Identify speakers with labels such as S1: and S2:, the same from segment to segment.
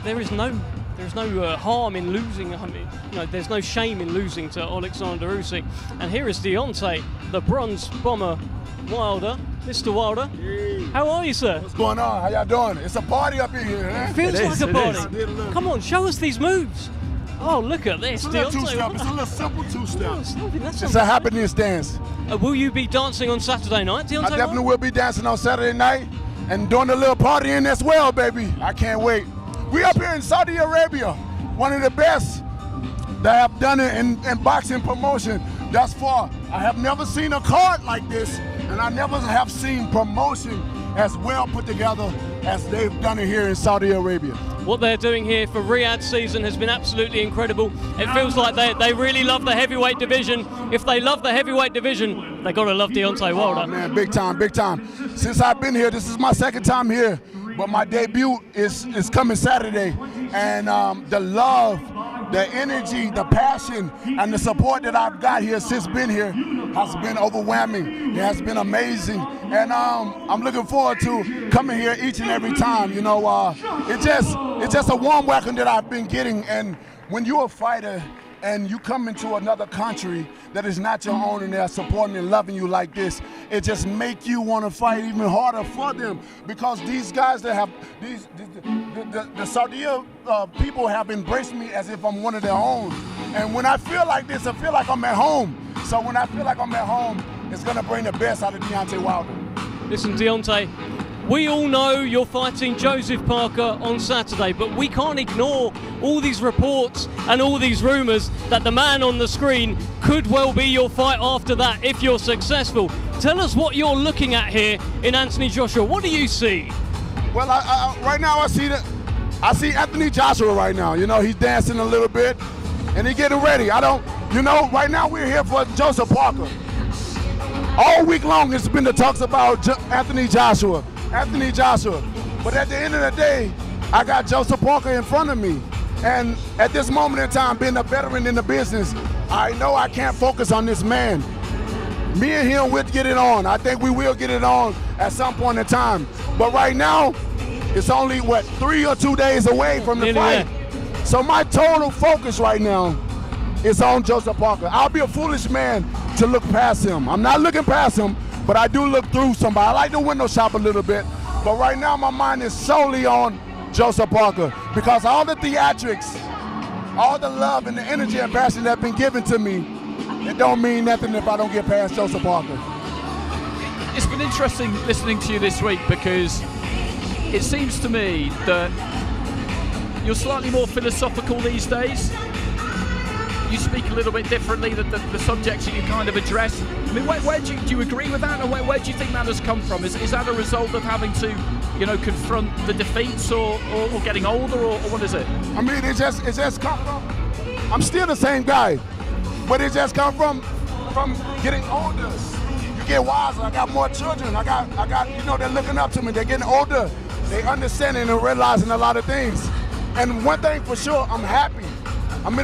S1: there is no harm in losing. I mean, there's no shame in losing to Alexander Usyk. And here is Deontay, the bronze bomber Wilder. Mr. Wilder, how are you, sir?
S2: What's going on? How y'all doing? It's a party up in here, eh?
S1: It feels like a party. Come on, show us these moves. Oh, look at this.
S2: It's a little two-step. It's a little simple two-step. It's a happiness dance.
S1: Will you be dancing on Saturday night, Deontay?
S2: I definitely will be dancing on Saturday night and doing a little partying as well, baby. I can't wait. We up here in Saudi Arabia, one of the best that have done it in boxing promotion thus far. I have never seen a card like this, and I never have seen promotion as well put together as they've done it here in Saudi Arabia.
S1: What they're doing here for Riyadh season has been absolutely incredible. It feels like they really love the heavyweight division. If they love the heavyweight division, they got to love Deontay Wilder.
S2: Oh, man, big time, big time. Since I've been here, this is my second time here, but my debut is coming Saturday. And the love, the energy, the passion, and the support that I've got here since been here has been overwhelming. It has been amazing. And I'm looking forward to coming here each and every time. It's just a warm welcome that I've been getting. And when you're a fighter and you come into another country that is not your own and they're supporting and loving you like this, it just make you want to fight even harder for them, because these guys that have the Saudi people have embraced me as if I'm one of their own. And when I feel like this, I feel like I'm at home. So when I feel like I'm at home, it's going to bring the best out of Deontay Wilder.
S1: Listen, Deontay, we all know you're fighting Joseph Parker on Saturday, but we can't ignore all these reports and all these rumours that the man on the screen could well be your fight after that if you're successful. Tell us what you're looking at here in Anthony Joshua. What do you see?
S2: Well, right now I see Anthony Joshua right now. He's dancing a little bit and he's getting ready. Right now we're here for Joseph Parker. All week long it's been the talks about Anthony Joshua. But at the end of the day, I got Joseph Parker in front of me. And at this moment in time, being a veteran in the business, I know I can't focus on this man. Me and him will get it on. I think we will get it on at some point in time. But right now, it's only, 3 or 2 days away from the fight. So my total focus right now is on Joseph Parker. I'll be a foolish man to look past him. I'm not looking past him, but I do look through somebody. I like to window shop a little bit, but right now my mind is solely on Joseph Parker, because all the theatrics, all the love and the energy and passion that have been given to me, it don't mean nothing if I don't get past Joseph Parker.
S3: It's been interesting listening to you this week, because it seems to me that you're slightly more philosophical these days. You speak a little bit differently, the subjects that you kind of address. I mean, where do you agree with that, and where do you think that has come from? Is that a result of having to, confront the defeats, or getting older, or what is it?
S2: I mean, it just come from, I'm still the same guy, but it just come from getting older. You get wiser. I got more children. I got, they're looking up to me. They're getting older. They understanding and realizing a lot of things. And one thing for sure, I'm happy. I'm the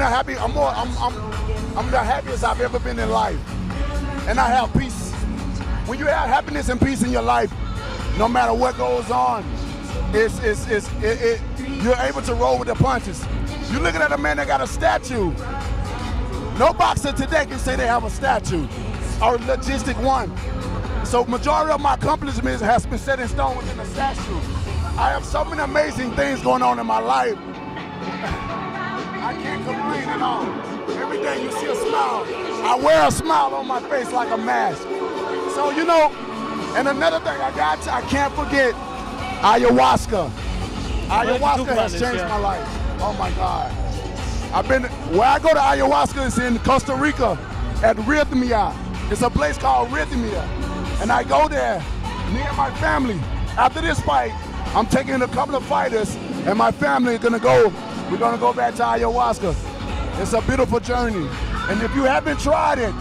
S2: happiest I've ever been in life. And I have peace. When you have happiness and peace in your life, no matter what goes on, you're able to roll with the punches. You're looking at a man that got a statue. No boxer today can say they have a statue or a logistic one. So majority of my accomplishments has been set in stone within a statue. I have so many amazing things going on in my life. I can't complain at all. Every day you see a smile. I wear a smile on my face like a mask. So, and another thing I can't forget, ayahuasca. Ayahuasca has changed my life. Oh my God. Where I go to ayahuasca is in Costa Rica at Rhythmia. It's a place called Rhythmia. And I go there, me and my family. After this fight, I'm taking a couple of fighters and my family we're gonna go back to ayahuasca. It's a beautiful journey. And if you haven't tried it,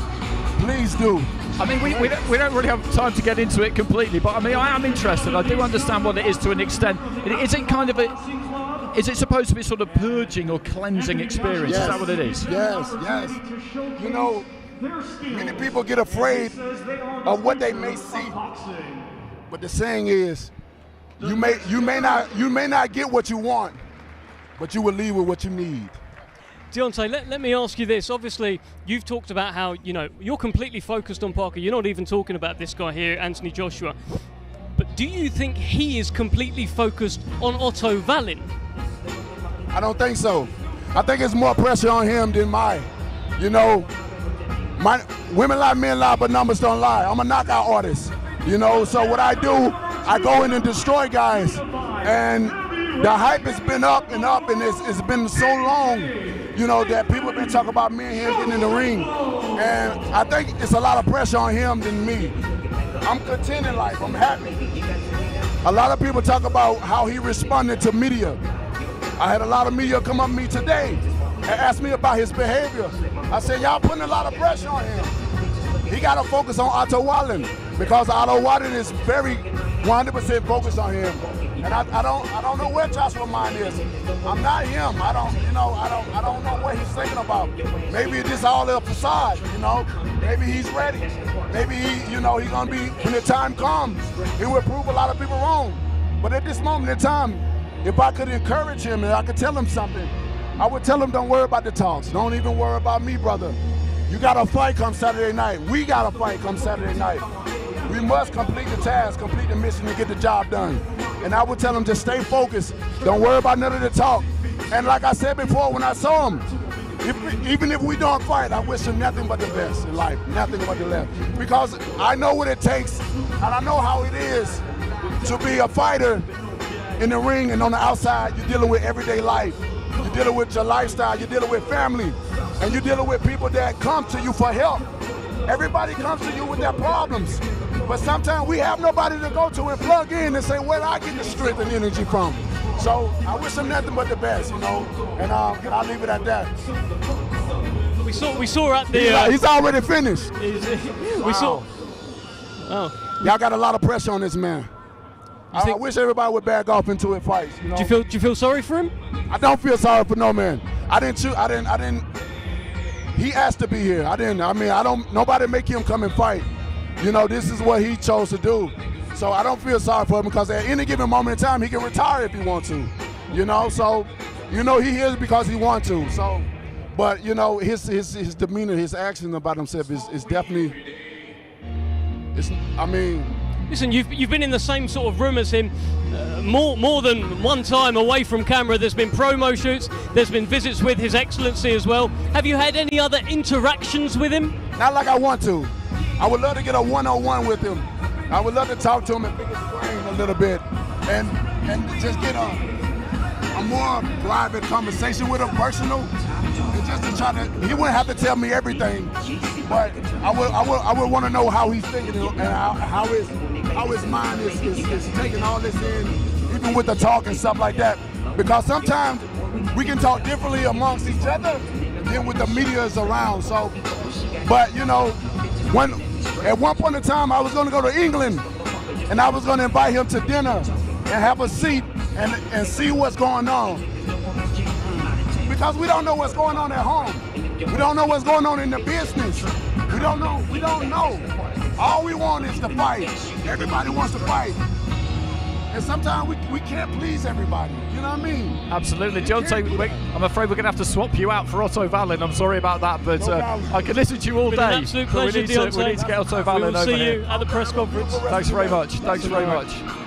S2: please do.
S3: I mean, we don't really have time to get into it completely, but I mean, I am interested. I do understand what it is to an extent. Is it supposed to be sort of purging or cleansing experience? Yes. Is that what it is?
S2: Yes. Many people get afraid of what they may see. But the saying is, you may not get what you want, but you will leave with what you need.
S1: Deontay, let me ask you this. Obviously, you've talked about how, you're completely focused on Parker. You're not even talking about this guy here, Anthony Joshua. But do you think he is completely focused on Otto Wallin?
S2: I don't think so. I think it's more pressure on him than mine. Women lie, men lie, but numbers don't lie. I'm a knockout artist, So what I do, I go in and destroy guys. And the hype has been up, and it's been so long, that people have been talking about me and him getting in the ring. And I think it's a lot of pressure on him than me. I'm content in life, I'm happy. A lot of people talk about how he responded to media. I had a lot of media come up to me today and ask me about his behavior. I said, y'all putting a lot of pressure on him. He got to focus on Otto Wallin because Otto Wallin is very 100% focused on him. And I don't know where Joshua mind is. I'm not him. I don't know what he's thinking about. Maybe it's just all a facade, Maybe he's ready. Maybe he's gonna be, when the time comes, he will prove a lot of people wrong. But at this moment in time, if I could encourage him and I could tell him something, I would tell him, don't worry about the talks. Don't even worry about me, brother. You got a fight come Saturday night. We got a fight come Saturday night. We must complete the task, complete the mission, and get the job done. And I would tell him, just stay focused. Don't worry about none of the talk. And like I said before, when I saw him, even if we don't fight, I wish him nothing but the best in life, nothing but the best. Because I know what it takes, and I know how it is to be a fighter in the ring and on the outside. You're dealing with everyday life. You're dealing with your lifestyle. You're dealing with family. And you're dealing with people that come to you for help. Everybody comes to you with their problems. But sometimes we have nobody to go to and plug in and say, where do I get the strength and energy from? So I wish him nothing but the best, and I'll leave it at that.
S1: We saw at the...
S2: he's already finished.
S1: We saw... Oh.
S2: Y'all got a lot of pressure on this man. I wish everybody would back off into it fights.
S1: Do you feel sorry for him?
S2: I don't feel sorry for no man. I didn't. He asked to be here. Nobody make him come and fight. This is what he chose to do. So I don't feel sorry for him because at any given moment in time, he can retire if he wants to. So, he is because he wants to. So, but, his demeanor, his action about himself is definitely,
S1: Listen, you've been in the same sort of room as him more than one time away from camera. There's been promo shoots, there's been visits with His Excellency as well. Have you had any other interactions with him?
S2: Not like I want to. I would love to get a one-on-one with him. I would love to talk to him and pick his brain a little bit and just get a more private conversation with him, personal, and just to try to, he wouldn't have to tell me everything, but I would want to know how he's thinking and how his mind is taking all this in, even with the talk and stuff like that. Because sometimes we can talk differently amongst each other than with the media is around. So, but at one point in time, I was going to go to England, and I was going to invite him to dinner and have a seat and see what's going on. Because we don't know what's going on at home. We don't know what's going on in the business. We don't know. All we want is to fight. Everybody wants to fight. And sometimes we can't please everybody. You know what I mean?
S3: Absolutely. Deontay, I'm afraid we're going to have to swap you out for Otto Wallin. I'm sorry about that, but I could listen to you all day.
S1: An absolute pleasure,
S3: we need to get Otto Wallin over here.
S1: We'll see you at the press conference.
S3: Thanks very much.